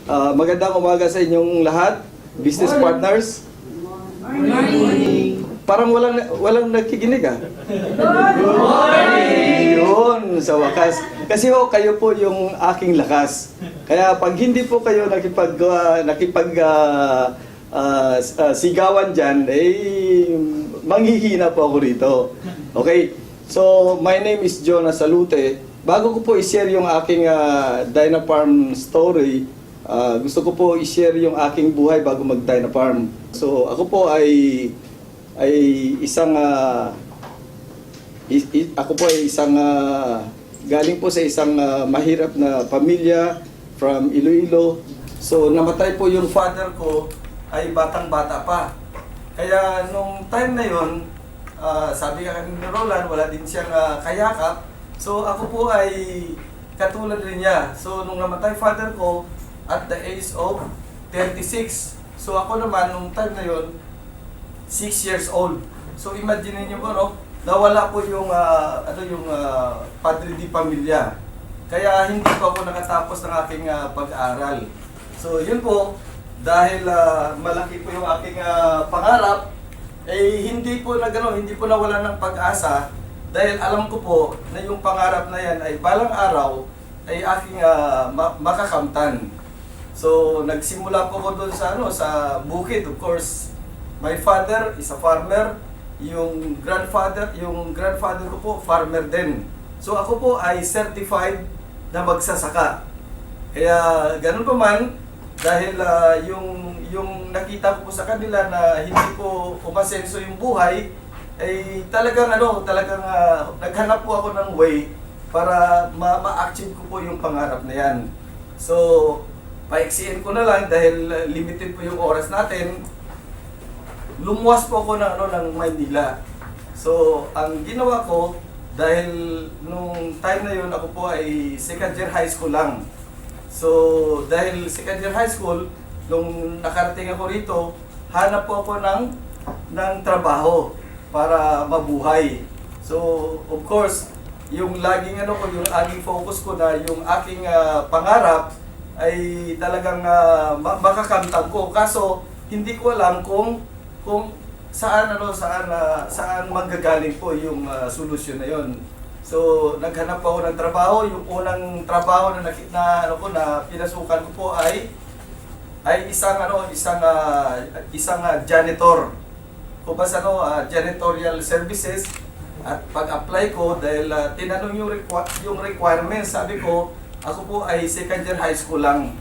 Magandang umaga sa inyong lahat, business partners. Parang walang nakikinig ah. Yun, sa wakas. Kasi ho, kayo po yung aking lakas. Kaya pag hindi po kayo sigawan dyan, manghihina po ako rito. Okay? So, my name is Jonas Salute. Bago ko po i-share yung aking Dynafarm story, gusto ko po i-share yung aking buhay bago mag-Dynafarm. So, ako po ay isang galing po sa isang mahirap na pamilya from Iloilo. So, namatay po yung father ko ay batang-bata pa. Kaya nung time na yon, sabi nga ni Roland, wala din siyang kayakap. So, ako po ay katulad rin niya. So, nung namatay father ko at the age of 36. So, ako naman nung time na yon 6 years old. So, imagine niyo po, no? Nawala po yung padre di pamilya. Kaya hindi pa ako nakatapos ng aking pag-aaral. So, yun po, dahil malaki po yung aking pangarap, hindi po nawala ng pag-asa dahil alam ko po na yung pangarap na yan ay balang araw ay aking makakamtan. So, nagsimula po ko doon sa bukid. Of course, my father is a farmer. Yung grandfather ko po, farmer din. So, ako po ay certified na magsasaka. Kaya, ganun pa man, dahil yung nakita ko po sa kanila na hindi po umasenso yung buhay, ay talagang naghanap po ako ng way para ma-achieve ko po yung pangarap na yan. So, paiksiin ko na lang dahil limited po yung oras natin. Lumuwas po ako ng Maynila. So, ang ginawa ko, dahil nung time na yun, ako po ay second year high school lang. So, dahil second year high school, nung nakarating ako rito, hanap po ako ng trabaho para mabuhay. So, of course, yung laging yung aking focus ko na yung aking pangarap ay talagang makakamtan ko. Kaso, hindi ko alam kung saan manggagaling po yung solusyon na yon. So, naghanap ako ng trabaho. Yung unang trabaho na pinasukan ko po ay isang janitor. O basta janitorial services. At pag-apply ko, dahil tinanong yung requirements, sabi ko, ako po ay second year high school lang.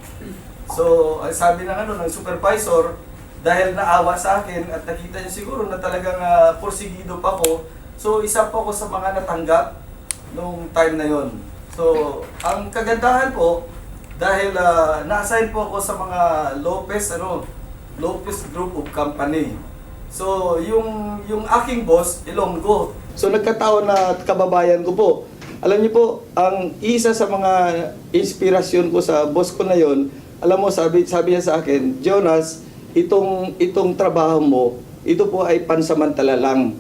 So, sabi ng supervisor, dahil naawa sa akin at nakita niya siguro na talagang porsigido pa ko, so isa po ako sa mga natanggap nung time na yon. So, ang kagandahan po, dahil na-assign po ako sa mga Lopez Group of Company. So, yung aking boss, Ilonggo. So, nagkataon na kababayan ko po. Alam niyo po, ang isa sa mga inspirasyon ko sa boss ko na yon, alam mo, sabi niya sa akin, Jonas, itong trabaho mo, ito po ay pansamantala lang.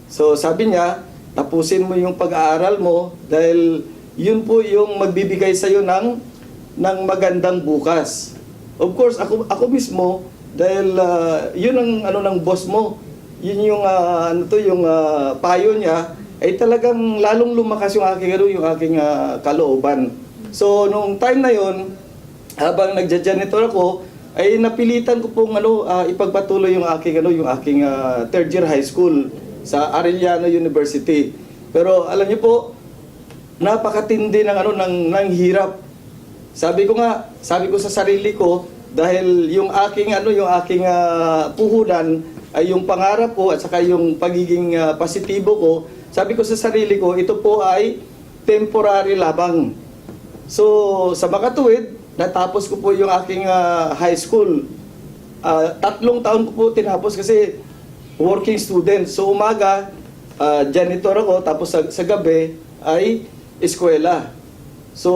So, sabi niya, tapusin mo yung pag-aaral mo dahil yun po yung magbibigay sa iyo ng magandang bukas. Of course, ako mismo, dahil yun ang ng boss mo, yun yung payo niya, ay talagang lalong lumakas yung aking kalooban. So nung time na yun, habang nagja-janitor ako, ay napilitan ko pong ipagpatuloy yung aking third year high school sa Arellano University. Pero alam niyo po, napakatindi ng hirap. Sabi ko sa sarili ko, dahil yung aking puhunan ay yung pangarap ko at saka yung pagiging positibo ko, sabi ko sa sarili ko, ito po ay temporary labang. So, sa makatuwid, natapos ko po yung aking high school. 3 taon ko po tinapos kasi working student. So, umaga, janitor ako, tapos sa gabi ay eskwela. So,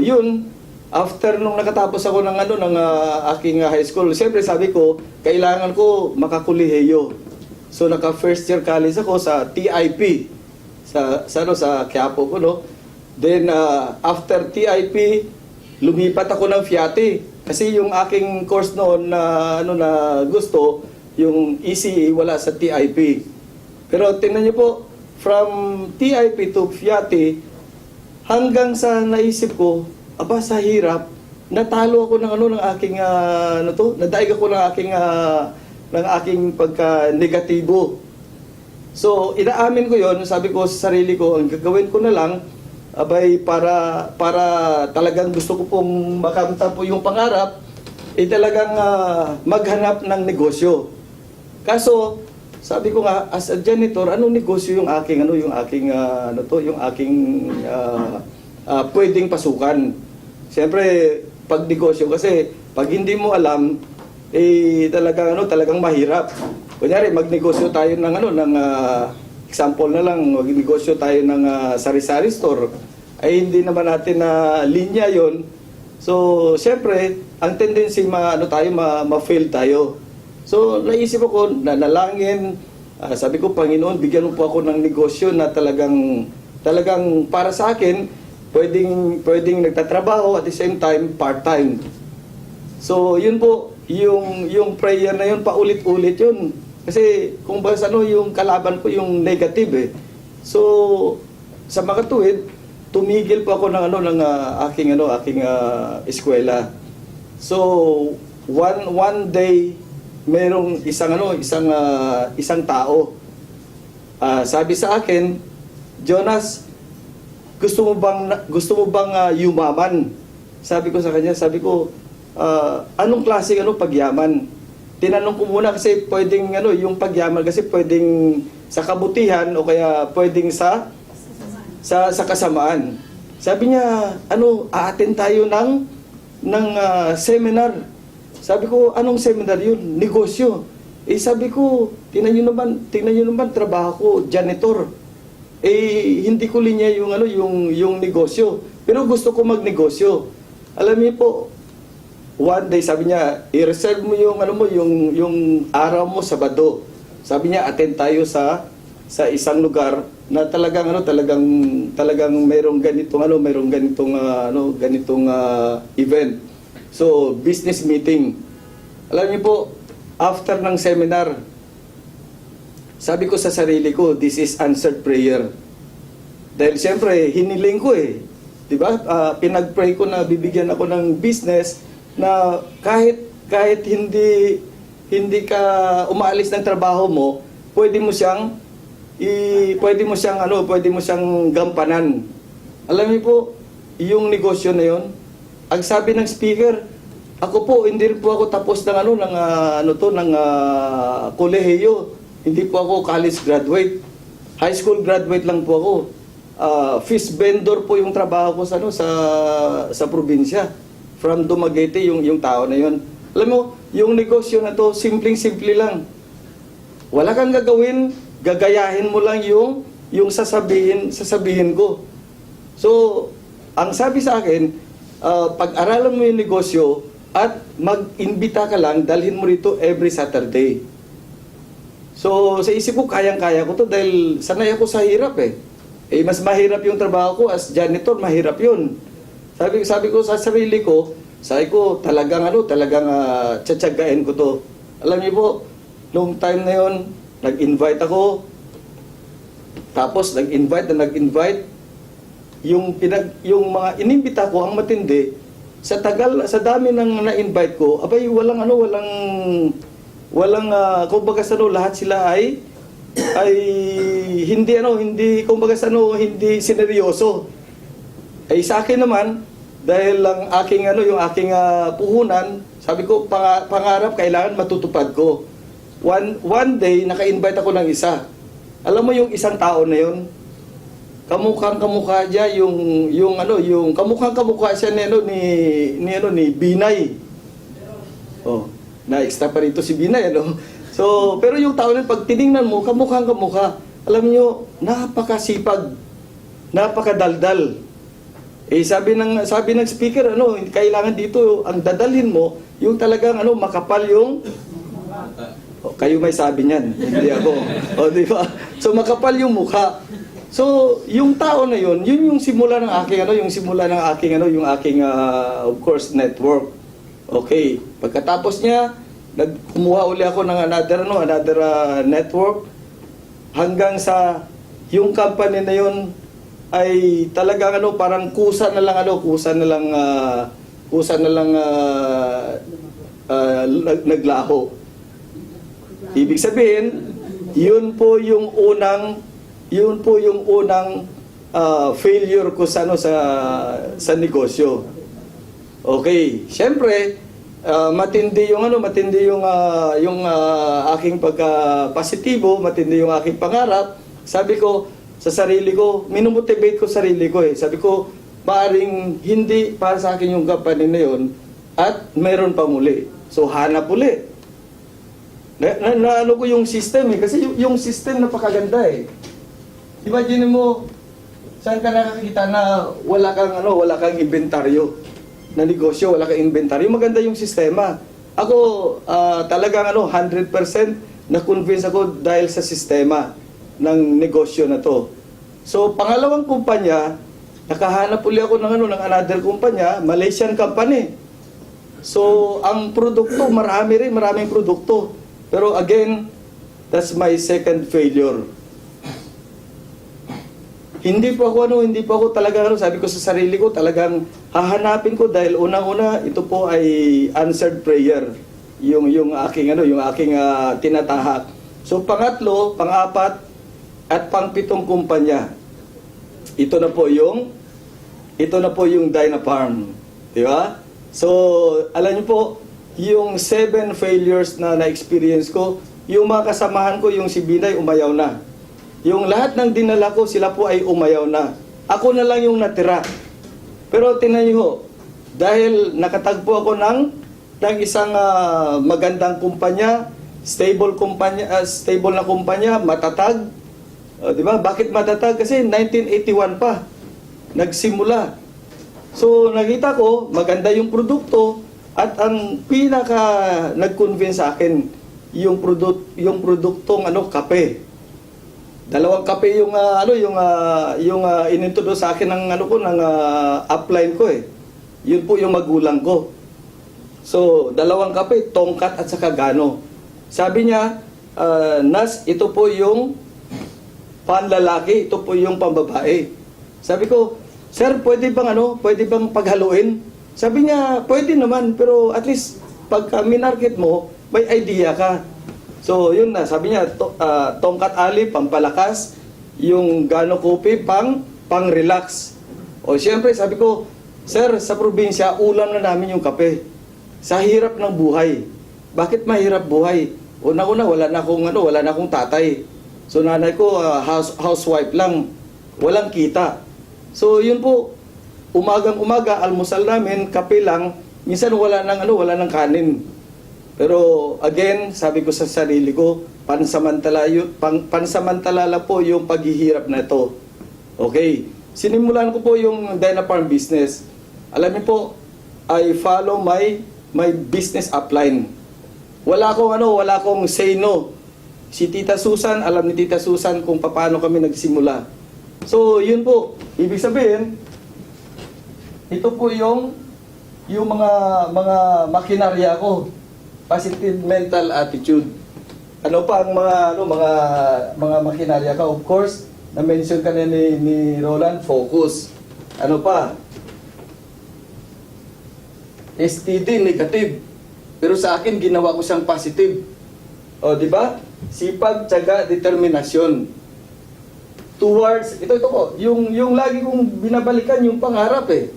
yun. After nung nakatapos ako ng aking high school, siyempre sabi ko, kailangan ko makakuliheyo. So naka first year college ako sa TIP sa Quiapo ko, no. Then after TIP, lumipat ako ng Fiati. Kasi yung aking course noon na ano na gusto, yung ECE wala sa TIP. Pero tingnan niyo po, from TIP to FIATI, hanggang sa naisip ko, aba sa hirap, natalo ako ng ano ng aking nadaig ako ng aking pagka-negatibo. So, inaamin ko 'yon, sabi ko sa sarili ko, ang gagawin ko na lang abay para talagang gusto ko pong makamtan po yung pangarap, talagang maghanap ng negosyo. Kaso, sabi ko nga as a janitor, anong negosyo yung aking pwedeng pasukan. Siyempre, pag negosyo kasi pag hindi mo alam talagang mahirap. Kunyari magnegosyo tayo ng example na lang, magnegosyo tayo ng sari-sari store. Ay hindi naman natin na linya 'yon. So, siyempre, ang tendency ma-fail tayo. So, naisip ako, nanalangin, sabi ko, Panginoon, bigyan mo po ako ng negosyo na talagang para sa akin, pwedeng nagtatrabaho at the same time part-time. So, yun po, yung prayer na yun, paulit-ulit yun. Kasi kung ba yung kalaban ko yung negative eh. So, sa makatuwid, tumigil po ako ng aking eskwela. So, one day merong isang tao. Sabi sa akin, Jonas, gusto mo bang yumaman? Sabi ko sa kanya, anong klase pagyaman? Tinanong ko muna kasi pwedeng yung pagyaman kasi pwedeng sa kabutihan o kaya pwedeng sa kasamaan. Sabi niya, aattend tayo ng seminar. Sabi ko, anong seminar yun? Negosyo. Sabi ko, tingnan niyo naman trabaho ko, janitor. Hindi ko linya yung negosyo. Pero gusto ko magnegosyo. Alam niyo po, one day sabi niya, i-reserve mo yung araw mo Sabado. Sabi niya, attend tayo sa isang lugar na talagang mayroong ganitong event. So, business meeting. Alam niyo po, after ng seminar, sabi ko sa sarili ko, this is answered prayer. Dahil siyempre, hiniling ko eh. Diba? Pinag-pray ko na bibigyan ako ng business na kahit hindi ka umaalis ng trabaho mo, pwede mo siyang gampanan. Alam niyo po, yung negosyo na yon, ang sabi ng speaker, ako po, hindi rin po ako tapos ng kolehiyo. Hindi po ako college graduate. High school graduate lang po ako. Fish vendor po yung trabaho ko sa probinsya. From Dumaguete, yung tao na yon. Alam mo, yung negosyo na to, simpleng-simple lang. Wala kang gagawin, gagayahin mo lang yung sasabihin ko. So, ang sabi sa akin, pag-aralan mo yung negosyo at mag-imbita ka lang, dalhin mo rito every Saturday. So, sa isip ko, kayang-kaya ko to dahil sanay ako sa hirap eh. Mas mahirap yung trabaho ko as janitor, mahirap yun. Sabi ko sa sarili ko, talagang tsatsagain ko to. Alam niyo po, noong time na yon, nag-invite ako. Tapos nag-invite. Yung mga inimbita ko ang matindi, sa dami ng na-invite ko, abay kumbaga lahat sila ay hindi sineryoso. Sa akin naman, dahil lang yung aking puhunan, sabi ko pangarap kailangan matutupad ko. One day naka-invite ako ng isa. Alam mo yung isang tao na yon, kamukhang-kamukha niya yung kamukhang-kamukha siya ni Binay. Oh, na-extra pa rito si Binay, So, pero yung tao na pag tiningnan mo, kamukhang-kamukha. Alam niyo, napakasipag, napakadaldal. Sabi ng speaker, kailangan dito ang dadalhin mo, yung talagang makapal yung kayo may sabi niyan, hindi ako. Di ba? So makapal yung mukha. So, yung tao na yun yung simula ng aking of course network. Okay, pagkatapos niya, kumuha uli ako ng another network hanggang sa yung company na yun ay talagang parang kusa na lang naglaho. Ibig sabihin, yun po yung unang failure ko sa negosyo. Okay, syempre matindi yung aking pagka-positibo, matindi yung aking pangarap. Sabi ko sa sarili ko, minumotivate ko sarili ko eh. Sabi ko, maaring hindi para sa akin yung company na yun at meron pa muli. So hanap uli. Naano ko yung system eh, kasi yung system napakaganda eh. Imagine mo, saan ka nakakita na wala kang inventaryo na negosyo, wala kang inventaryo. Maganda yung sistema. Ako talagang 100% na-convince ako dahil sa sistema ng negosyo na to. So, pangalawang kumpanya, nakahanap uli ako ng another kumpanya, Malaysian company. So, ang produkto, maraming produkto. Pero again, that's my second failure. Hindi po ako talaga sabi ko sa sarili ko, talagang hahanapin ko dahil unang-una ito po ay answered prayer. Yung aking tinatahak. So pangatlo, pang-apat at pang-pitong kumpanya. Ito na po yung Dynafarm, di ba? So, alam niyo po, yung 7 failures na na-experience ko, yung mga kasamahan ko, yung si Binay, umayaw na. Yung lahat ng dinala ko, sila po ay umayaw na. Ako na lang yung natira. Pero tingnan niyo, dahil nakatagpo ako ng isang magandang kumpanya, stable na kumpanya, matatag. Di ba? Bakit matatag? Kasi 1981 pa nagsimula. So nakita ko, maganda yung produkto at ang pinaka nag-convince sa akin yung produktong kape. Dalawang kape yung inintroduce sa akin ng upline ko eh. Yun po yung magulang ko. So, dalawang kape, tongkat at saka gano. Sabi niya, Nas, ito po yung panlalaki, ito po yung pambabae. Sabi ko, sir, pwede bang paghaluin? Sabi niya, pwede naman, pero at least pagka minarket mo, may idea ka. So, yun na, sabi niya, tongkat ali, pampalakas, yung gano kopi, pang-relax. O, siyempre, sabi ko, sir, sa probinsya, ulam na namin yung kape. Sa hirap ng buhay. Bakit mahirap buhay? Una-una, wala na akong tatay. So, nanay ko, housewife lang. Walang kita. So, yun po, umagang-umaga, almusal namin, kape lang, minsan wala nang kanin. Pero again, sabi ko sa sarili ko, pansamantala lang po yung paghihirap na ito. Okay, sinimulan ko po yung Dynafarm business. Alam niyo po, I follow my business upline. Wala akong say no. Si Tita Susan, alam ni Tita Susan kung paano kami nagsimula. So, yun po, ibig sabihin, ito po yung mga makinarya ko. Positive mental attitude. Ano pa ang mga makinarya ka? Of course, na-mention ka na ni Roland, focus. Ano pa? STD, negative. Pero sa akin, ginawa ko siyang positive. O, di ba? Sipag, tiyaga, determinasyon. Towards, ito po, yung lagi kong binabalikan yung pangarap eh.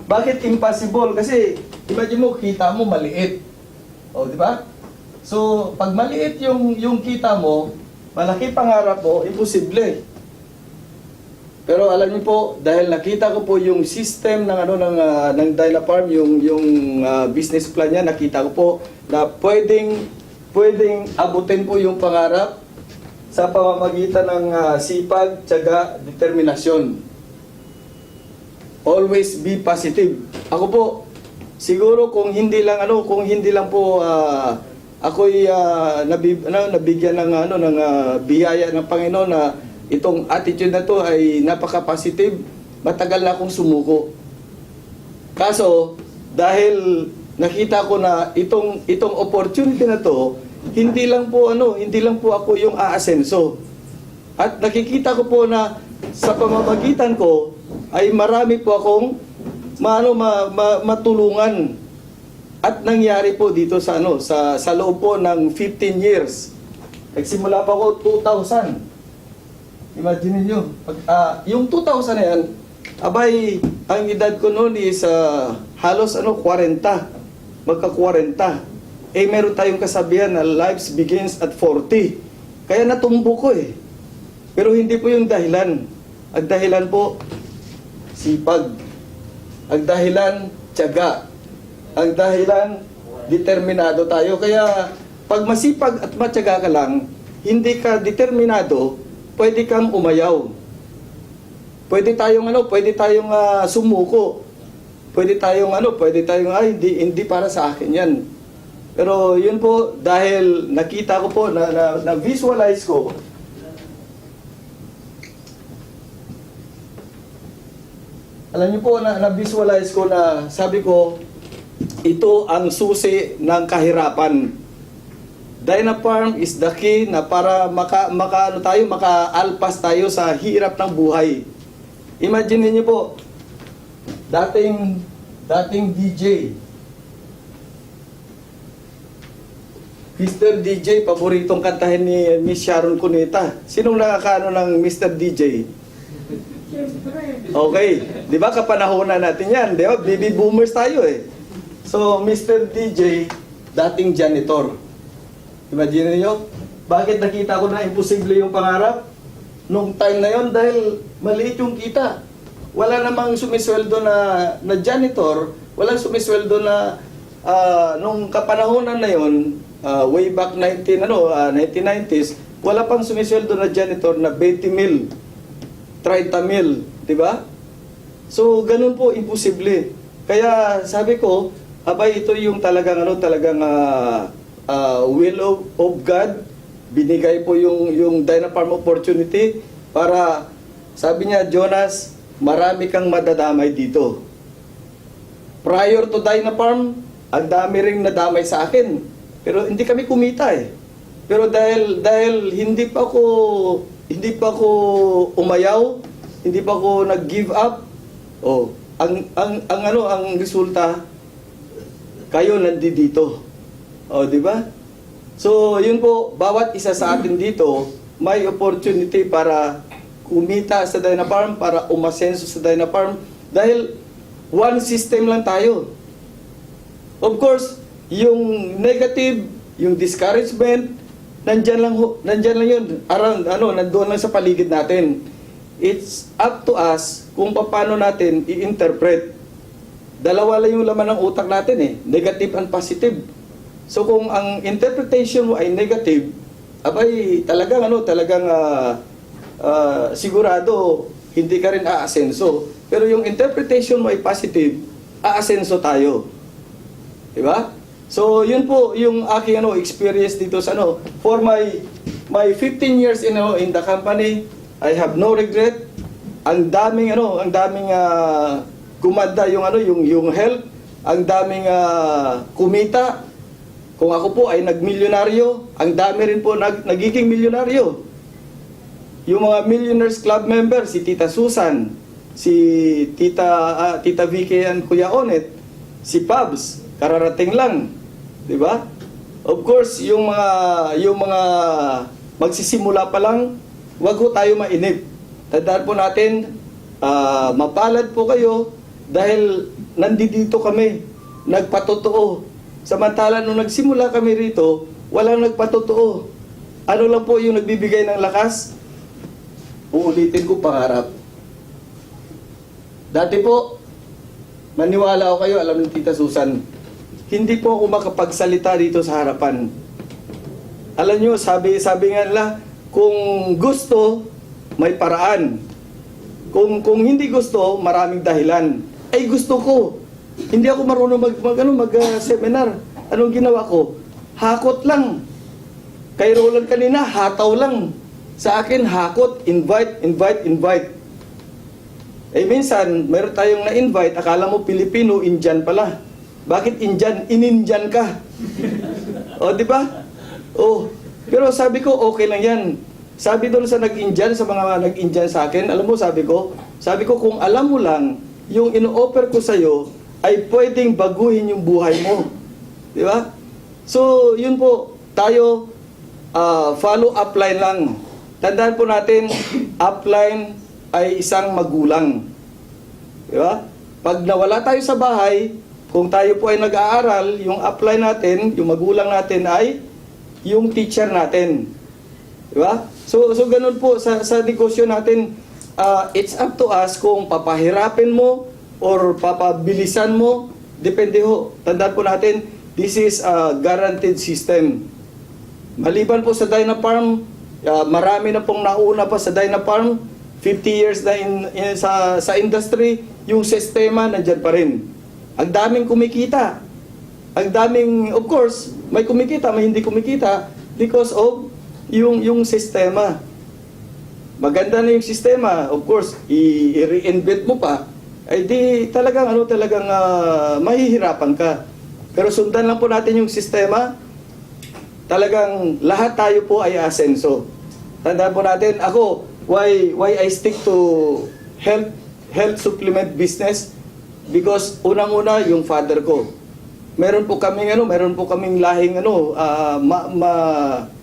Bakit impossible? Kasi, imagine mo, kita mo maliit. O, di ba? So, pag maliit yung kita mo, malaki pangarap mo, imposible. Pero alam niyo po, dahil nakita ko po yung system ng Dynafarm, yung business plan niya, nakita ko po na pwedeng abutin po yung pangarap sa pamamagitan ng sipag, tiyaga, determinasyon. Always be positive. Ako po, siguro kung hindi lang po ako'y nabigyan ng biyaya ng Panginoon na itong attitude na to ay napaka-positive, matagal na akong sumuko. Kaso, dahil nakita ko na itong opportunity na to, hindi lang po ako yung aasenso. At nakikita ko po na sa pamamagitan ko ay marami po akong matulungan. At nangyari po dito sa sa loob po ng 15 years. Nagsimula pa ako 2000. Imagine niyo, yung 2000 na yan, abay, ang edad ko noon is halos 40, magka-40. Eh meron tayong kasabihan na life begins at 40. Kaya natumbo ko eh. Pero hindi po yung dahilan. Ang dahilan po, sipag. Ang dahilan, tiyaga. Ang dahilan, determinado tayo. Kaya pag masipag at matyaga ka lang, hindi ka determinado, pwede kang umayaw. Pwede tayong sumuko. Pwede tayong ay hindi para sa akin 'yan. Pero yun po dahil nakita ko po na visualize ko. Alam niyo po na visualize ko na sabi ko ito ang susi ng kahirapan. Dynafarm is the key na para makaalpas tayo sa hirap ng buhay. Imagine niyo po, dating DJ, Mr. DJ, paboritong kantahin ni Miss Sharon Cuneta. Sinong nakakaano ng Mr. DJ? Okay, di ba kapanahonan natin yan, di ba? Baby boomers tayo eh. So, Mr. DJ, dating janitor. Imagine niyo, bakit nakita ko na imposible yung pangarap? Nung time na yon dahil maliit yung kita. Wala namang sumisweldo na janitor, walang sumisweldo na nung kapanahonan na yon, way back 1990s, wala pang sumisweldo na janitor na 20 mil, 30 mil, di ba? So, ganun po, imposible. Kaya sabi ko, abay, ito yung talagang will of God. Binigay po yung Dynafarm opportunity para, sabi niya, Jonas, marami kang madadamay dito. Prior to Dynafarm, ang dami ring nadamay sa akin. Pero hindi kami kumita eh. Pero dahil hindi pa ako umayaw, hindi pa ako nag-give up. Ang resulta, kayo nandito. Di ba? So, yun po, bawat isa sa atin dito, may opportunity para kumita sa Dynafarm, para umasenso sa Dynafarm, dahil one system lang tayo. Of course, yung negative, yung discouragement, nandyan lang yun, nandoon lang sa paligid natin. It's up to us kung paano natin i-interpret. Dalawa lang yung laman ng utak natin eh, negative and positive. So kung ang interpretation mo ay negative, abay talagang sigurado hindi ka rin aasenso. Pero yung interpretation mo ay positive, aasenso tayo. 'Di ba? So yun po yung aking experience dito sa for my 15 years in the company, I have no regret. Ang daming gumanda yung health, ang daming kumita. Kung ako po ay nagmilyonaryo, ang dami rin po nagiging milyonaryo. Yung mga Millionaires Club member, si Tita Susan, si Tita Vicky and Kuya Onet, si Pabs, kararating lang, 'di ba? Of course, yung mga magsisimula pa lang, wag ho tayo mainip. Tandaan po natin, mapalad po kayo dahil nandito kami, nagpatotoo. Samantala, nung nagsimula kami rito, walang nagpatotoo. Ano lang po yung nagbibigay ng lakas? Uulitin ko, pangarap. Dati po, maniwala ako kayo, alam ni Tita Susan, hindi po ako makapagsalita dito sa harapan. Alam nyo, sabi nga nila, kung gusto, may paraan. Kung hindi gusto, maraming dahilan. Ay, gusto ko. Hindi ako marunong mag-seminar. Anong ginawa ko? Hakot lang. Kay Roland kanina, hataw lang. Sa akin, hakot, invite. Eh minsan, mayroon tayong na-invite, akala mo Pilipino, Indian pala. Bakit Indian? In-Indian ka. O, di ba? O, pero sabi ko, okay lang yan. Sabi doon sa nag-Indian, sa mga nag-Indian sa akin, alam mo, sabi ko, kung alam mo lang, yung ino-offer ko sa'yo, ay pwedeng baguhin yung buhay mo. Di ba? So, yun po, tayo, follow upline lang. Tandaan po natin, upline ay isang magulang. Di ba? Pag nawala tayo sa bahay, kung tayo po ay nag-aaral, yung upline natin, yung magulang natin ay yung teacher natin. Di ba? So ganun po sa negosyo natin, it's up to us kung papahirapin mo or papabilisan mo, depende ho. Tandaan po natin, this is a guaranteed system. Maliban po sa Dynafarm, marami na pong nauna pa sa Dynafarm, 50 years na sa industry, yung sistema nandyan pa rin. Ang daming kumikita. Ang daming, of course, may kumikita, may hindi kumikita because of yung sistema. Maganda na yung sistema, of course, i-reinvent mo pa, ay di talagang mahihirapan ka. Pero sundan lang po natin yung sistema, talagang lahat tayo po ay asenso. Tandaan po natin, ako, why I stick to health supplement business? Because unang-una yung father ko. Meron po kaming lahing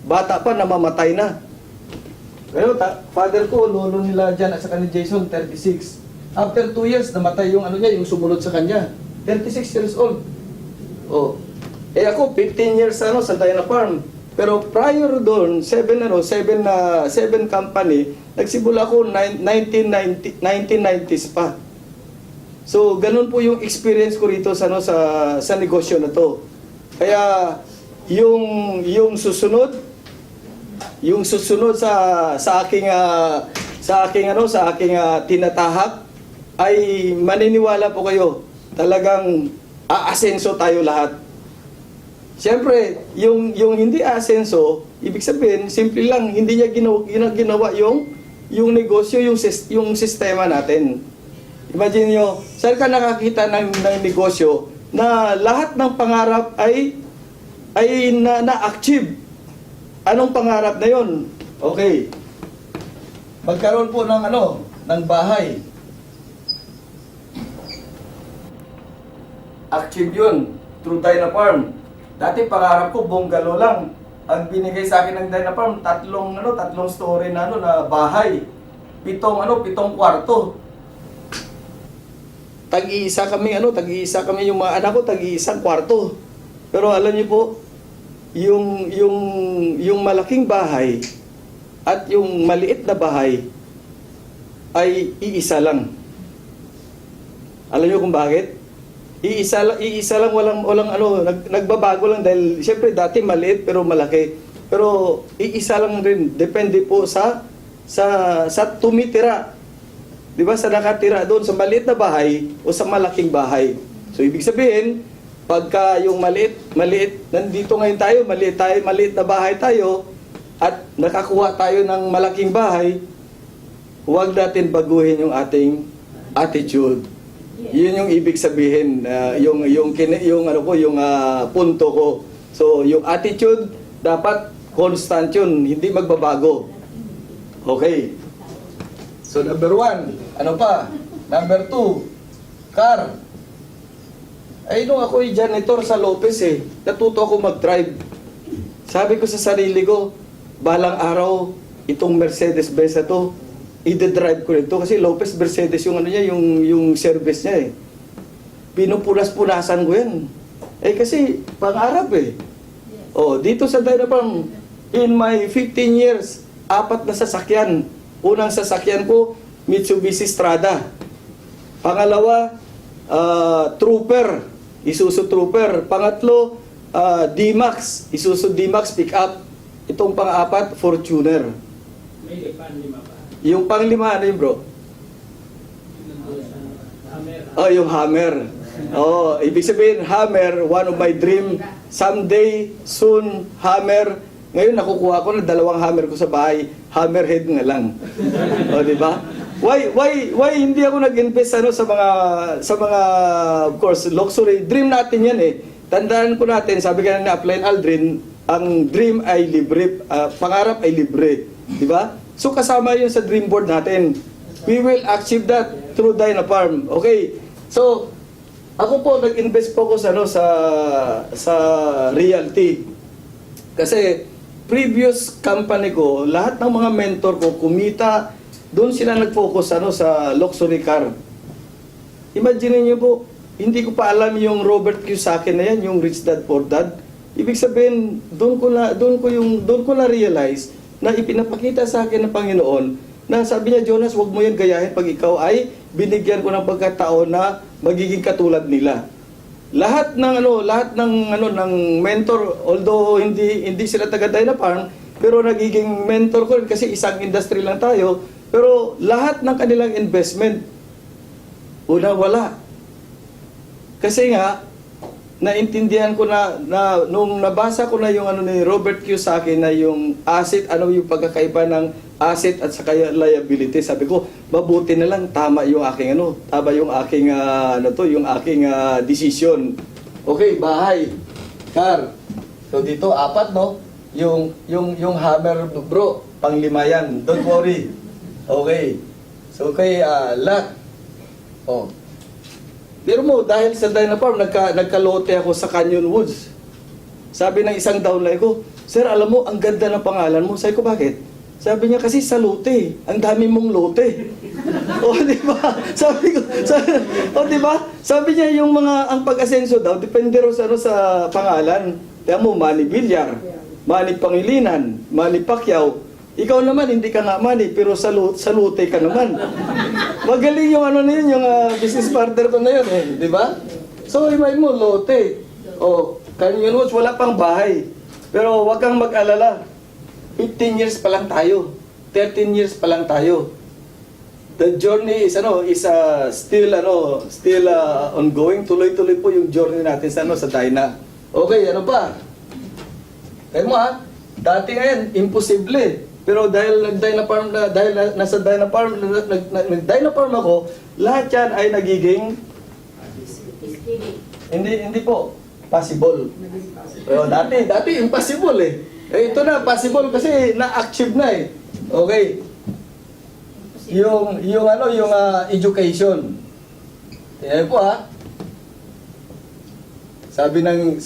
bata pa na mamatay na. Pero father ko, lolo nila dyan at saka ni Jason, 36. After 2 years, namatay yung yung sumunod sa kanya. 36 years old. Oh. Eh ako, 15 years sa Dynafarm. Pero prior doon, 7 company, nagsimula ako 1990s pa. So, ganun po yung experience ko rito sa negosyo na to. Kaya, yung susunod sa aking tinatahak ay maniniwala po kayo. Talagang aasenso tayo lahat. Siyempre, yung hindi aasenso, ibig sabihin, simple lang, hindi niya ginawa yung negosyo, yung sistema natin. Imagine nyo, saan ka nakakita ng negosyo na lahat ng pangarap ay na-achieve? Anong pangarap na yon? Okay. Magkaroon po ng bahay. Achieve yun through Dynafarm. Dati pangarap ko bungalow lang. Ang binigay sa akin ng Dynafarm, tatlong story na bahay. Pitong kwarto. Tag-iisa kami yung mga anak ko, tag-iisang kwarto. Pero alam niyo po, yung malaking bahay at yung maliit na bahay ay iisa lang. Alam niyo kung bakit? Iisa lang, walang nagbabago lang dahil siyempre dati maliit pero malaki. Pero iisa lang rin, depende po sa tumitira. 'Di ba? Sa nakatira doon sa maliit na bahay o sa malaking bahay. So ibig sabihin, pagka yung maliit, nandito ngayon tayo, maliit na bahay tayo at nakakuha tayo ng malaking bahay, huwag natin baguhin yung ating attitude. Yun yung ibig sabihin, yung punto ko. So yung attitude dapat constant yun, hindi magbabago. Okay. So, number 1, ano pa? Number 2, car. Ay, nung ako ay janitor sa Lopez natuto ako mag-drive. Sabi ko sa sarili ko, balang araw, itong Mercedes-Benz na to, i-drive ko nito. Kasi Lopez Mercedes yung service niya Pinupunas-punasan ko yan. Kasi pangarap Oh, dito sa Dynafarm, in my 15 years, 4 na sasakyan. Unang sasakyan ko, Mitsubishi Strada. Pangalawa, Trooper, Isuzu Trooper. Pangatlo, D-Max, Isuzu D-Max pickup. Itong pang-apat, Fortuner. May pang-5 pa. Yung pang-5, ano yun, bro? Hammer. Yung Hammer. Ibig sabihin, Hammer, one of my dream. Someday, soon, Hammer. Ngayon, nakukuha ko na 2 Hammer ko sa bahay. Hammerhead nga lang. Di ba? Why hindi ako nag-invest ano sa mga of course luxury dream natin yan eh. Tandaan ko natin, sabi ka na Upline Aldrin, ang dream ay libre, pangarap ay libre, di ba? So kasama 'yun sa dream board natin. We will achieve that through Dynafarm. Okay. So ako po nag-invest po ako sa ano sa realty. Kasi previous company ko, lahat ng mga mentor ko kumita, doon sila nag-focus ano sa luxury car. Imagine niyo po, hindi ko pa alam yung Robert Kiyosaki na yan, yung Rich Dad Poor Dad. Ibig sabihin, doon ko na realize na ipinapakita sa akin ng Panginoon na sabi niya, Jonas, wag mo yan gayahin pag ikaw ay binigyan ko ng pagkataon na magiging katulad nila. Lahat ng mentor, although hindi sila taga Dynafarm, pero nagiging mentor ko rin kasi isang industry lang tayo, pero lahat ng kanilang investment una wala. Kasi nga naintindihan ko na nung nabasa ko na yung ano ni Robert Kiyosaki na yung asset, ano yung pagkakaiba ng asset at saka liability. Sabi ko, mabuti na lang tama yung aking yung aking decision. Okay, bahay, car. So dito apat no, yung hammer bro, panglima yan. Don't worry. Okay. So kay lot. Oh. Pero mo, dahil sa Dynafarm, nagkalote ako sa Canyon Woods. Sabi ng isang downline ko, Sir, alam mo, ang ganda ng pangalan mo. Sabi ko, bakit? Sabi niya, kasi sa lote. Ang dami mong lote. O, di ba? Sabi ko, di ba? Sabi niya, ang pag-asenso daw, depende rin sa pangalan. Kaya mo, Manny Villar, Manny Pangilinan, Manny Pacquiao. Ikaw naman, hindi ka nga Manny, pero sa lote ka naman. Magaling yung yung business partner ko na yun eh, di ba? So, imay mo, lote. O, Canyon Woods, wala pang bahay. Pero wag kang mag-alala. 15 years pa lang tayo. 13 years pa lang tayo. The journey is still ongoing. Tuloy-tuloy po yung journey natin sa Dyna. Okay, ano pa? Kaya mo dati ngayon, imposible. Pero dahil nasa Dynafarm ako, lahat yan ay nagiging hindi po possible. Pero dati impossible eh. Ito na possible kasi na-achieve na eh. Okay. Yung education. Yan po Sabi ng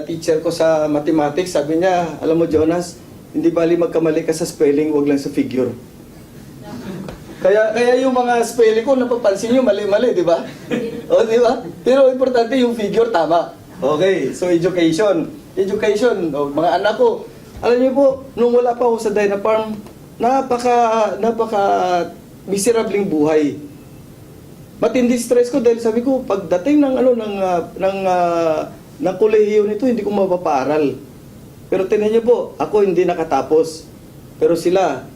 teacher ko sa mathematics, sabi niya, alam mo Jonas, hindi bali magkamali ka sa spelling, wag lang sa figure. Kaya yung mga spelling ko, napapansin nyo, mali-mali, di ba? O, di ba? Pero importante yung figure, tama. Okay, so education, mga anak ko. Alam niyo po, nung wala pa ako sa Dynafarm, napaka miserabling buhay. Matindi stress ko dahil sabi ko, pagdating ng kolehiyo nito, hindi ko mapapaaral. Pero tingnan niyo po, ako hindi nakatapos. Pero sila,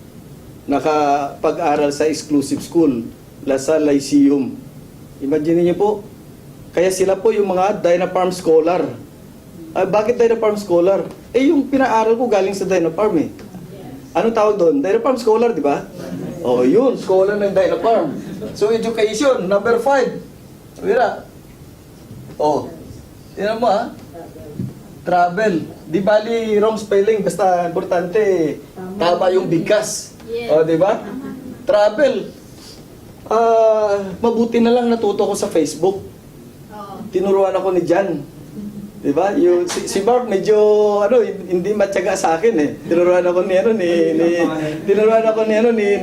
nakapag-aral sa exclusive school, Lasal Lyceum. Imagine niyo po, kaya sila po yung mga Dynafarm Scholar. Bakit Dynafarm Scholar? Yung pinaaral ko galing sa Dynafarm eh. Ano tawag doon? Dynafarm Scholar, di ba? Oh, yun, scholar ng Dynafarm. So, education, number 5. Mira. Oh, tingnan mo travel. Di bali wrong spelling, basta importante tama yung bigkas. O, di ba? Travel. Mabuti na lang natuto ko sa Facebook. Tinuruan ako ni Jan. Di ba? Si Mark medyo hindi matyaga sa akin eh. Tinuruan ako ni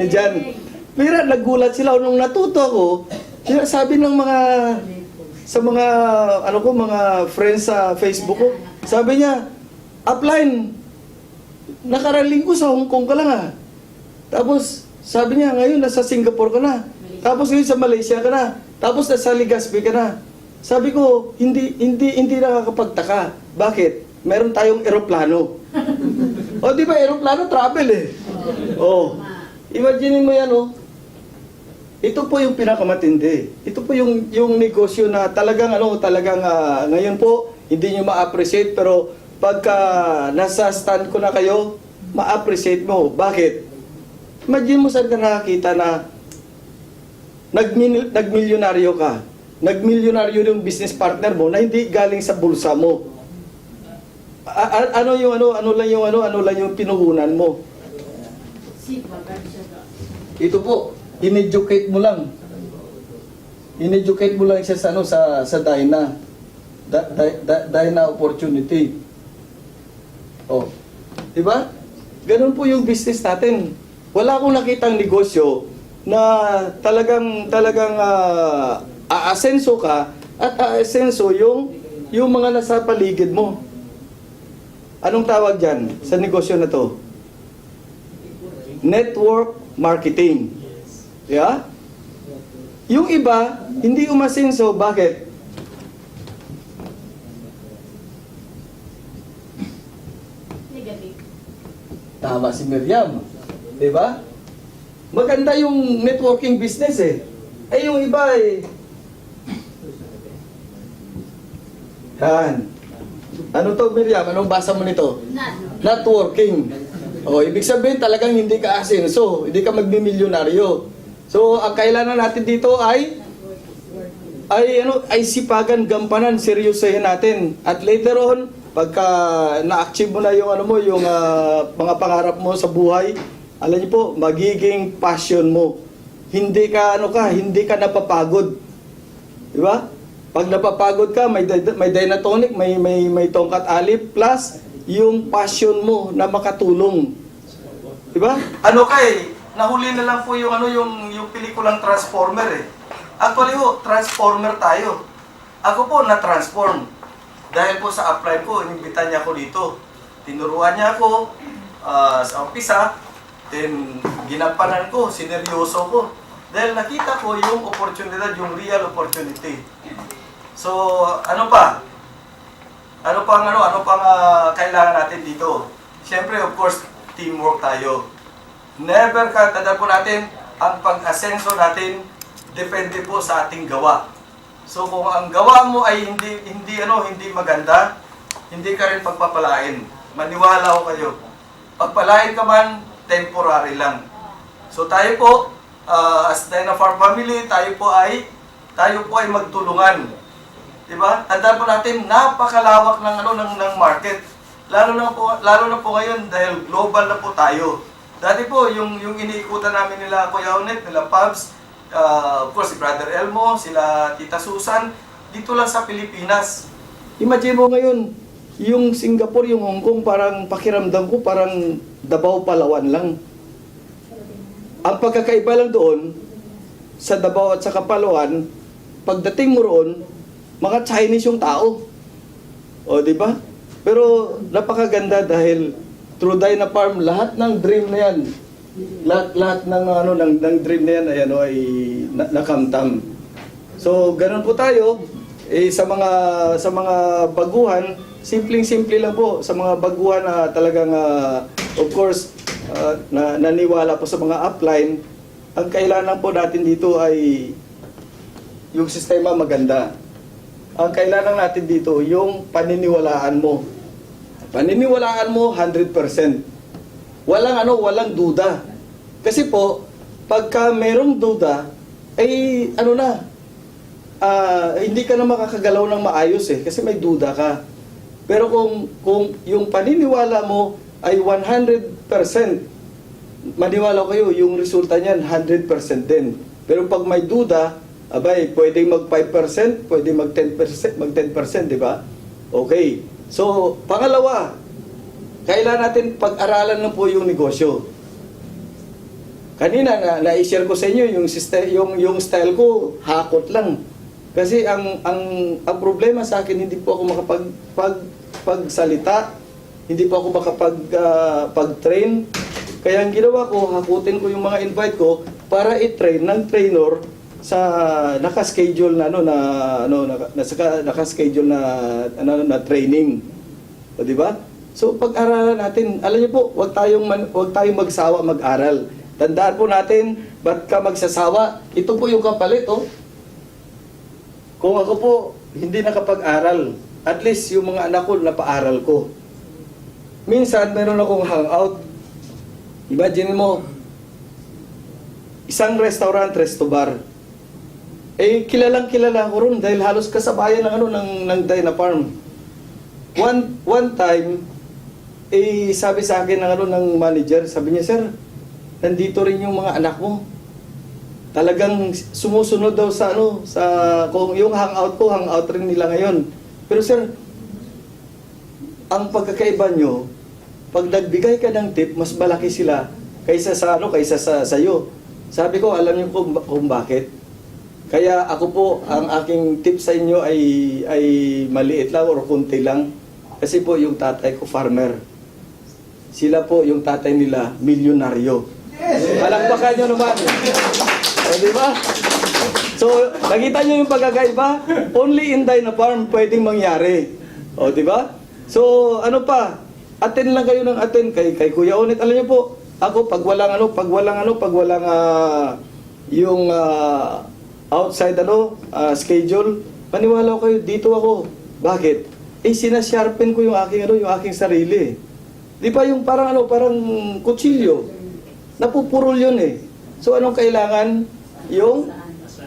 Jan. Pero nagulat sila nung natuto ako. Sabi ng mga mga friends sa Facebook ko, sabi niya, Upline, nakaraling ko sa Hong Kong ka lang Tapos, sabi niya, ngayon nasa Singapore ka na. Tapos ngayon sa Malaysia ka na. Tapos nasa Legazpi ka na. Sabi ko, hindi nakakapagtaka. Bakit? Meron tayong eroplano. O di ba, eroplano travel eh. Imagine mo yan Ito po yung pinakamatindi. Ito po yung negosyo na talagang ngayon po hindi niyo ma-appreciate, pero pagka nasa stand ko na kayo, ma-appreciate mo. Bakit? Imagine mo saan ka nakakita na nagmilyonaryo ka. Nagmilyonaryo yung business partner mo na hindi galing sa bulsa mo. Ano lang yung pinuhunan mo. Ito po, in-educate mo lang. In-educate mo lang siya sa Dyna. Dyna opportunity. Oh. 'Di ba? Ganun po yung business natin. Wala akong nakitang negosyo na talagang aasenso ka at aasenso yung mga nasa paligid mo. Anong tawag diyan sa negosyo na 'to? Network marketing. Yeah? Yung iba, hindi umasenso. Bakit? Negative. Tama si Miriam. Diba? Maganda yung networking business eh. Eh yung iba eh. Yan. Ano to Miriam? Anong basa mo nito? Networking. O, ibig sabihin talagang hindi ka asenso. Hindi ka magmimilyonaryo. So, ang kailangan natin dito ay sipagan, gampanan, seryosohin natin. At later on, pagka na-achieve mo na yung mga pangarap mo sa buhay, alam niyo po, magiging passion mo. Hindi ka napapagod. Di ba? Pag napapagod ka, may Dynatonic, may tongkat alip, plus yung passion mo na makatulong. Di ba? Nahuli na lang po yung pelikulang Transformer eh. Actually ho, Transformer tayo. Ako po na-transform. Dahil po sa upline ko, inimbitan niya ako dito. Tinuruan niya ako sa umpisa, then ginampanan ko, sineryoso ko. Dahil nakita ko yung opportunity, yung real opportunity. So, ano pa? Ano pang kailangan natin dito? Siyempre, of course, teamwork tayo. Never tandaan po natin, ang pag-asenso natin, depende po sa ating gawa. So kung ang gawa mo ay hindi maganda, hindi ka rin pagpapalain. Maniwala ko kayo. Pagpalain ka man, temporary lang. So tayo po, as Dyna Farm family, tayo po ay magtulungan. Diba? Tandaan po natin, napakalawak ng market. Lalo na po ngayon dahil global na po tayo. Dati po, yung iniikutan namin nila Kuya Onet, nila Pabs, of course, si Brother Elmo, sila Tita Susan, dito lang sa Pilipinas. Imagine mo ngayon, yung Singapore, yung Hong Kong, parang pakiramdam ko, parang Davao, Palawan lang. Ang pagkakaiba lang doon, sa Davao at sa Palawan, pagdating mo roon, mga Chinese yung tao. O, di ba? Pero napakaganda dahil through Dyna Farm, lahat ng dream na yan, lahat ng dream na yan ay nakamtam. So, ganun po tayo sa mga baguhan, simpleng-simple lang po sa mga baguhan na talagang of course naniwala po sa mga upline. Ang kailangan po natin dito ay yung sistema maganda. Ang kailangan natin dito yung paniniwalaan mo. Paniniwalaan mo 100%. Walang duda. Kasi po, pagka merong duda, ay hindi ka na makakagalaw ng maayos eh, kasi may duda ka. Pero kung yung paniniwala mo ay 100%, maniwala kayo, yung resulta niyan 100% din. Pero pag may duda, pwedeng mag 5%, pwedeng mag 10%, di ba? Okay. So, pangalawa, kailangan natin pag-aralan na po yung negosyo. Kanina na-share ko sa inyo yung style ko, hakot lang. Kasi ang problema sa akin, hindi po ako makapagsalita, hindi po ako makapag-train. Kaya ang ginawa ko, hakutin ko yung mga invite ko para i-train ng trainer sa naka-schedule na training. O di ba? So pag-aralan natin, alam niyo po, wag tayong magsawa mag-aral. Tandaan po natin, ba't ka magsasawa? Ito po yung kapalit, oh. Kung ako po hindi nakapag-aral, at least yung mga anak ko napaaral ko. Minsan meron akong hangout. Imagine mo, isang restaurant, resto bar. Eh, kilalang kilala ko ron dahil halos kasabayan ng, ng Dyna Farm. One time, eh, sabi sa akin ng, ng manager, sabi niya, sir, nandito rin yung mga anak mo. Talagang sumusunod daw sa kung yung hangout ko, hangout rin nila ngayon. Pero sir, ang pagkakaiba nyo, pag nagbigay ka ng tip, mas malaki sila kaysa kaysa sa iyo. Sabi ko, alam niyo kung bakit? Kaya ako po, ang aking tip sa inyo ay maliit lang o kunti lang. Kasi po yung tatay ko, farmer. Sila po, yung tatay nila, milyonaryo. Palakpakan nyo naman. O, di ba? So, nakita nyo yung pagkakaiba? Only in Dyna Farm pwedeng mangyari. O, di ba? So, ano pa? Attend lang kayo ng attend kay Kuya Onet. Alam niyo po, ako pag walang yung outside schedule, maniwala ko kayo, dito ako. Bakit? Eh, sinasharpen ko yung aking sarili. Di ba yung parang kutsilyo? Napupurol yun eh. So, anong kailangan? Yung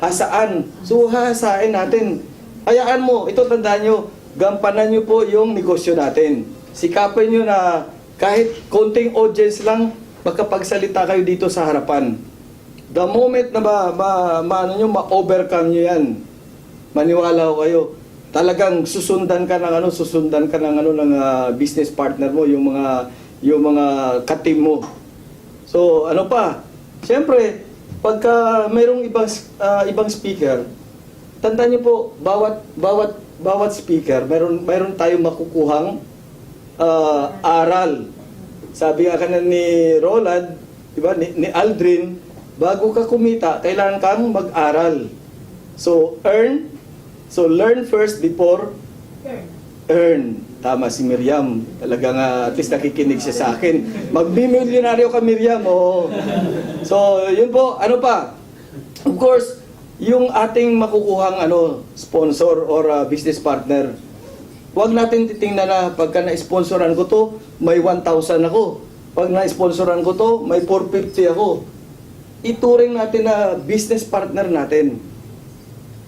hasaan. So, hahasain natin. Hayaan mo, ito tandaan nyo, gampanan nyo po yung negosyo natin. Sikapin nyo na kahit konting audience lang, magkapagsalita kayo dito sa harapan. The moment na ma-overcome nyo yan, maniwala ko kayo, talagang susundan ka ng business partner mo, yung mga ka-team mo. So, ano pa? Siyempre, pagka mayroong ibang speaker, tandaan niyo po, bawat speaker, mayroon tayong makukuhang aral. Sabi nga kanina ni Roland, di ba, ni Aldrin, bago ka kumita, kailangan kang mag-aral. So, learn first before earn. Tama si Miriam. Talagang at least nakikinig siya sa akin. Magbi-milyonaryo ka, Miriam. Oo. So, yun po. Ano pa? Of course, yung ating makukuhang sponsor or business partner, huwag natin titingnan na pagka na-sponsoran ko to, may 1,000 ako. Pag na-sponsoran ko to, may 450 ako. Ituring natin na business partner natin.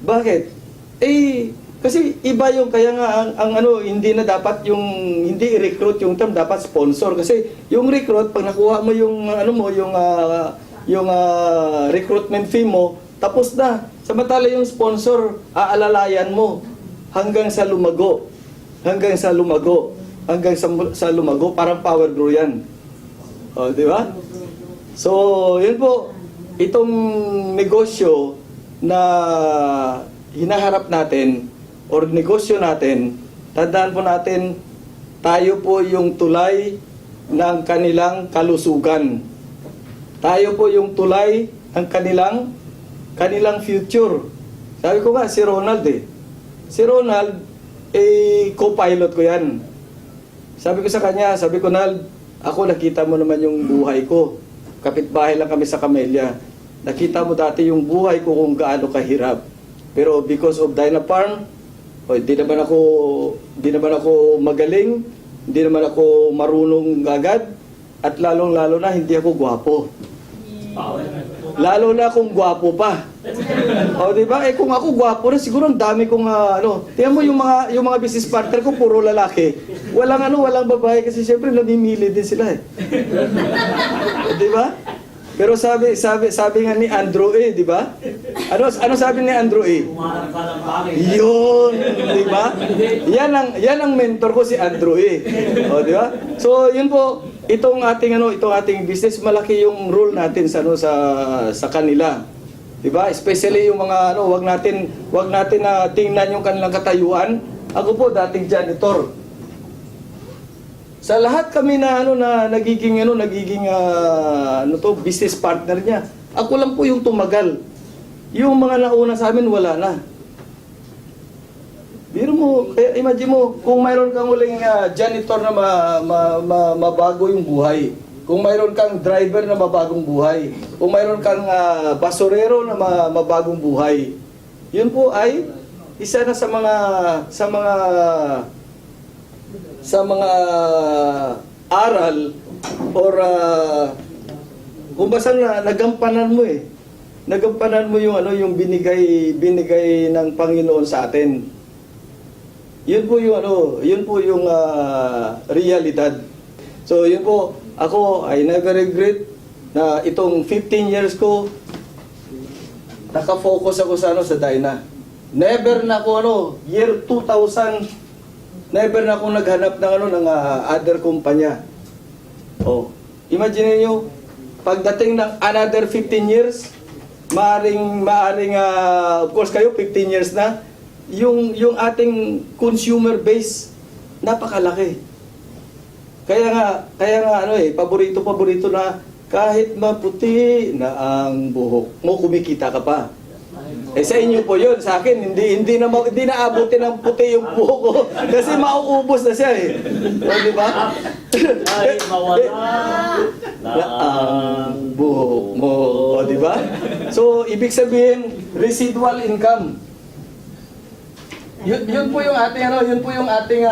Bakit? Eh, kasi iba yung, kaya nga hindi na dapat yung, hindi i-recruit yung term, dapat sponsor. Kasi yung recruit, pag nakuha mo yung, recruitment fee mo, tapos na. Samantala yung sponsor, aalalayan mo hanggang sa lumago. Hanggang sa lumago. Parang power grow yan. O, di ba? So, yun po, itong negosyo na hinaharap natin, or negosyo natin, tandaan po natin, tayo po yung tulay ng kanilang kalusugan. Tayo po yung tulay ng kanilang future. Sabi ko nga, si Ronald Si Ronald, co-pilot ko yan. Sabi ko sa kanya, Ronald, ako nakita mo naman yung buhay ko. Kapitbahay lang kami sa Camellia. Nakita mo dati yung buhay ko kung gaano kahirap. Pero because of Dyna Farm, di naman ako magaling, hindi naman ako marunong agad, at lalong-lalo na hindi ako gwapo. Lalo na kung gwapo pa. O, di ba? Kung ako gwapo na, siguro ang dami kong tingnan mo yung mga business partner ko, puro lalaki. Walang babae kasi syempre namimili din sila Di ba? Pero sabi nga ni Andrew di ba? Ano sabi ni Andrew Yun, di ba? Yan ang mentor ko, si Andrew O, di ba? So, yun po, itong ating business, malaki yung role natin sa kanila. Di ba? Especially yung mga wag natin na tingnan yung kanilang katayuan. Ako po dating janitor. Sa lahat kami na nagiging business partner niya. Ako lang po yung tumagal. Yung mga nauna sa amin wala na. Biro mo, kaya imagine mo, kung mayroon kang uling janitor na mabago yung buhay. Kung mayroon kang driver na mabagong buhay. Kung mayroon kang basurero na mabagong buhay. Yun po ay isa na sa mga aral or kung basta na nagampanan mo nagampanan mo yung ano, yung binigay ng Panginoon sa atin. Yun po yung ano, yun po yung realidad. So yun po, ako I never regret na itong 15 years ko nakafocus ako sa ano, sa Dyna. Never na ako ano, year 2000, never na ako naghanap ng ano, ng other kumpanya. Oh, imagine niyo, pagdating ng another 15 years, maaring of course kayo 15 years na, yung ating consumer base napakalaki. Kaya nga ano paborito na kahit maputi na ang buhok mo, kumikita ka pa. Sa inyo po yun, sa akin hindi na abutin ng puti yung buhok ko kasi mauubos na siya eh. O, di ba? Ay, mawala na ang buhok mo, o di ba? So, ibig sabihin, residual income. Yun po yung ating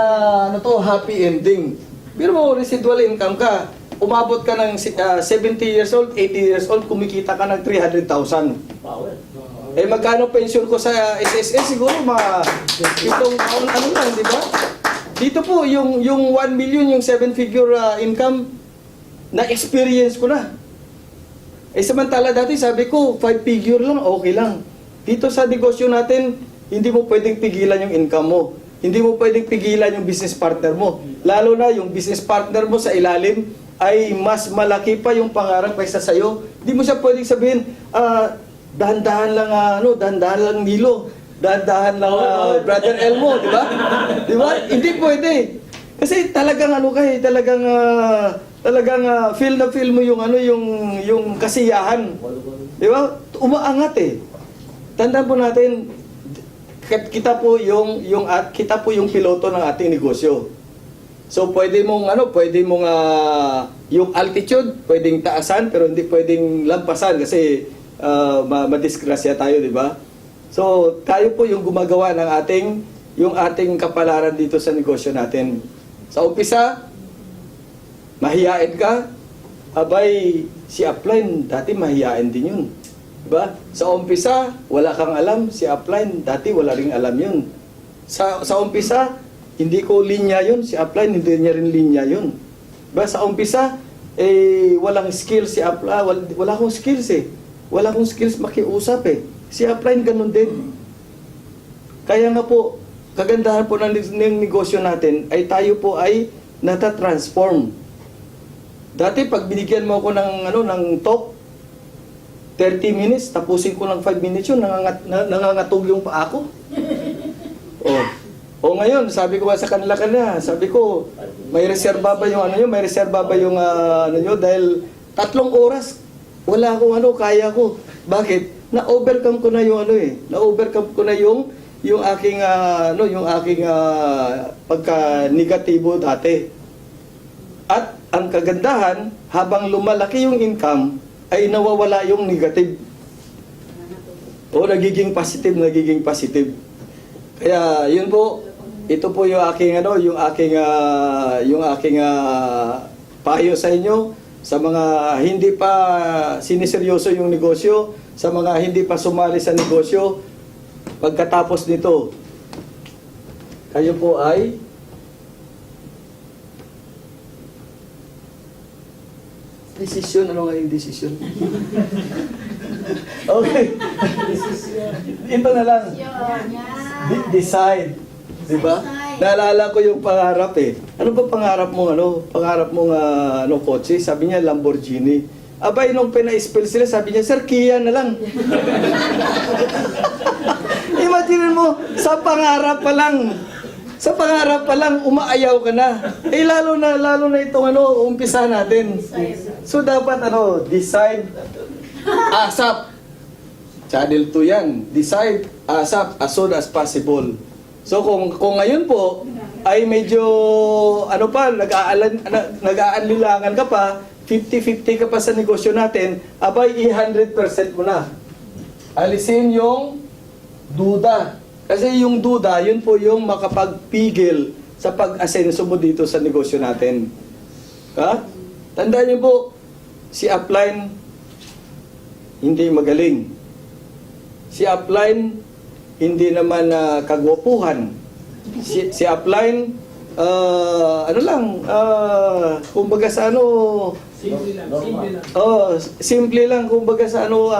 happy ending. Pero mo residual income ka, umabot ka ng 70 years old, 80 years old, kumikita ka ng 300,000. power. Eh magkano pension ko sa SSS? Siguro itong taon ano lang, di ba? Dito po, yung 1 million, yung 7-figure income, na-experience ko na. Eh samantala dati, sabi ko, 5-figure lang, okay lang. Dito sa negosyo natin, hindi mo pwedeng pigilan yung income mo. Hindi mo pwedeng pigilan yung business partner mo. Lalo na yung business partner mo sa ilalim ay mas malaki pa yung pangarap kaysa sa'yo. Hindi mo siya pwedeng sabihin, dahan-dahan lang Nilo, dahan-dahan lang Brother Elmo, di ba? Di ba? Hindi pwede. Kasi talagang feel na feel mo yung yung kasiyahan. Di ba? Umaangat eh. Tandaan po natin, kita po yung piloto ng ating negosyo. So pwede mong yung altitude pwedeng taasan pero hindi pwedeng lampasan kasi madisgrasya tayo, di ba? So tayo po yung gumagawa ng ating kapalaran dito sa negosyo natin. Sa umpisa, mahiyain ka, abay si Upline dati mahiyain din yun. Diba? Sa umpisa, wala kang alam, si Upline dati wala ring alam yun. Sa umpisa, hindi ko linya yun, si Upline hindi niya rin linya yun. Diba? Sa umpisa, walang skills si Upline, wala akong skills eh. Wala akong skills makiusap eh. Si Upline ganun din. Kaya nga po, kagandahan po ng negosyo natin ay tayo po ay nata-transform. Dati pag binigyan mo ako ng talk, 30 minutes, tapusin ko lang 5 minutes yun, nangangatog yung paa ko. O ngayon, sabi ko sa kanila, sabi ko, may reserba ba yung dahil 3 oras, wala akong kaya ko. Bakit? Na-overcome ko na na-overcome ko na yung aking pagka-negatibo dati. At ang kagandahan, habang lumalaki yung income, ay nawawala yung negative. O nagiging positive. Kaya yun po, ito po yung aking payo sa inyo sa mga hindi pa siniseryoso yung negosyo, sa mga hindi pa sumali sa negosyo. Pagkatapos nito, kayo po ay desisyon. Ano nga yung desisyon? Okay. Ito na lang. Decide. Diba? Naalala ko yung pangarap eh. Ano ba pangarap mong Pangarap mong kotse? Sabi niya Lamborghini. Abay, nung pina-spell sila, sabi niya, Sir, Kia na lang. Imagine mo, sa pangarap pa lang, umaayaw ka na. Lalo na itong umpisa natin. So, dapat decide, ASAP. Channel 2 yan. Decide, ASAP, as soon as possible. So, kung ngayon po, ay medyo, nag-aalinlangan ka pa, 50-50 ka pa sa negosyo natin, abay, 100% mo na. Alisin yung duda. Kasi yung duda, yun po yung makapagpigil sa pag-asenso mo dito sa negosyo natin. Tandaan niyo po, si Upline, hindi magaling. si Upline, hindi naman kagwapuhan. Si Upline, ano lang, kumbaga sa ano, Simple lang, simple lang. simple lang, kumbaga sa ano,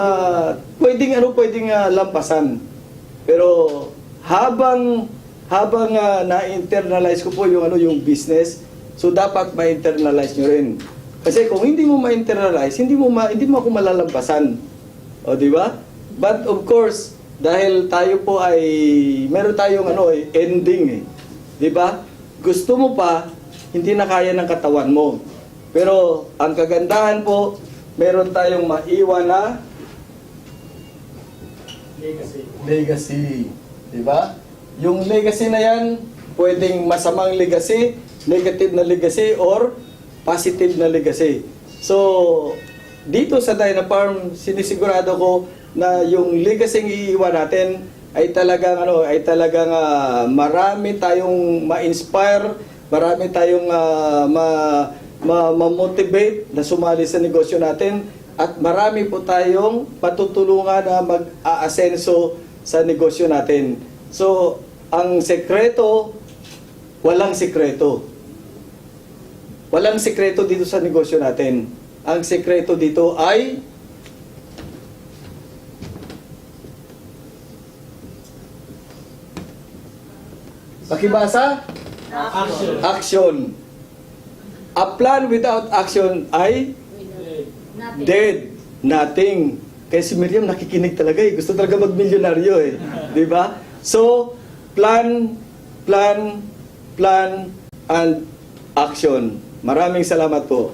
pwedeng lampasan. Pero habang na-internalize ko po yung business, so dapat ma-internalize nyo rin. Kasi kung hindi mo ma-internalize, hindi mo ako malalampasan. O, di ba? But of course, dahil tayo po ay meron tayong ending eh. 'Di ba? Gusto mo pa, hindi na kaya ng katawan mo. Pero ang kagandahan po, meron tayong maiwan na legacy. 'Di ba? Yung legacy na 'yan, pwedeng masamang legacy, negative na legacy or positive na legacy. So, dito sa Dynafarm, sinisigurado ko na yung legacy ng iiwan natin ay talagang marami tayong ma-inspire, marami tayong ma-motivate na sumali sa negosyo natin, at marami po tayong patutulungan na mag-aasenso sa negosyo natin. So, ang sekreto, walang sekreto. Walang sekreto dito sa negosyo natin. Ang sekreto dito ay pakibasa? Action. Action. A plan without action ay Nothing. dead. Nothing. Kaya si Miriam nakikinig talaga eh. Gusto talaga mag-milyonaryo eh. Di ba? So, plan, and action. Maraming salamat po.